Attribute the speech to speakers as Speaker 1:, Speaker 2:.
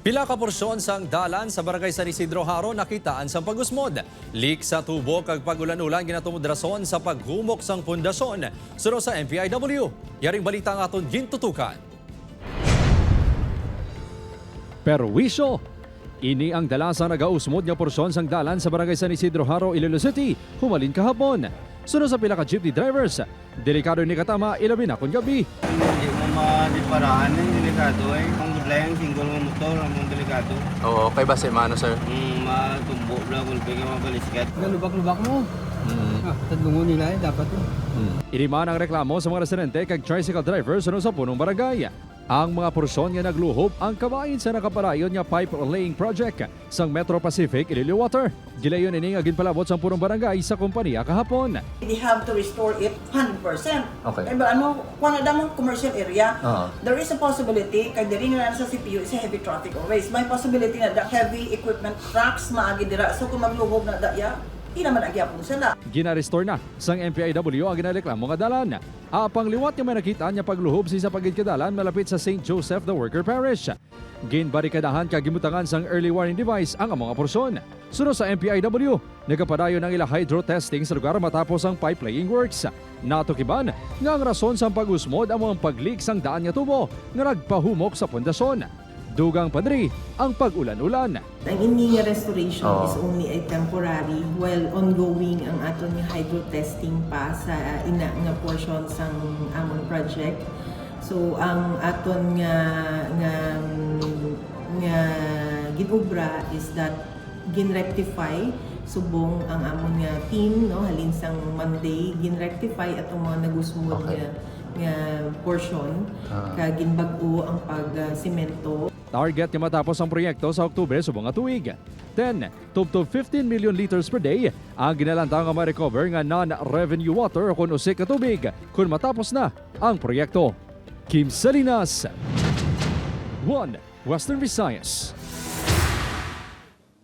Speaker 1: Pila ka porsyon sang dalan sa barangay San Isidro Haro nakitaan sang pagusmod. Leak sa tubo kag pagulan-ulan ginatumod rason sa paghumok sang pundasyon. Suro sa MPIW. Yaring balita nga aton gintutukan.
Speaker 2: Perwisyo. Ini ang dalasang nagausmod nga porsyon sang dalan sa barangay San Isidro Haro, Iloilo City, humalin kahapon. Sunod sa pila ka jeepney drivers, delikado ni katama ilabi na kun gabi.
Speaker 3: Hindi mo madiparaan yung delikado eh. Ang gudlayang single mo motor, ang delikado.
Speaker 4: Oo, okay ba si Mano, sir?
Speaker 3: Matumbo lang kung pwede mabaliskat.
Speaker 5: Lubak-lubak mo. Tadlungon nila dapat yun.
Speaker 2: Iniman ang reklamo sa mga residente kag tricycle drivers sunod sa punong barangay. Ang mga porsyon nga nagluhob ang kabahin sa nakaparayon nga pipe laying project sang Metro Pacific Iloilo Water. Gilayon ini nga ginpalabot sa punong barangay sa kompanya kahapon.
Speaker 6: They have to restore it 100%.
Speaker 4: Okay.
Speaker 6: Kaya kung ada mong commercial area, there is a possibility, kaya diri nga sa CPU is a heavy traffic always. May possibility na the heavy equipment trucks maagi dira. So kung magluhob na daya, di naman agyapon sila.
Speaker 2: Gina-restore na sang MPIW ang ginaleklamo nga dalan. Apang liwat nga may nakita niya pagluhob sa pagid kadalan malapit sa St. Joseph the Worker Parish. Ginbarikadahan kag gimutangan sang early warning device ang mga porsyon. Sunod sa MPIW, nagapadayon ang ila hydro testing sa lugar matapos ang pipe laying works. Natukiban nga ang rason sang pag-usmod ang mga pag-leak sang daan nga tubo nga nagpahumok sa pundasyon. Dugang padri ang pag-ulan-ulan.
Speaker 7: Ang ini nga restoration is only a temporary while ongoing ang aton nga hydro testing pa sa ina nga portion sang amon project. So ang aton nga ginubra is that ginrectify subong ang amon nga team no halin sang Monday ginrectify atong mga nagusmod nga portion kag ginbag-o ang pag-semento.
Speaker 2: Target nga matapos ang proyekto sa Oktubre subong nga tuig. 10 to 15 million liters per day ang ginalantang nga ma-recover nga non-revenue water kung usik na tubig kung matapos na ang proyekto. Kim Salinas, 1 Western Visayas.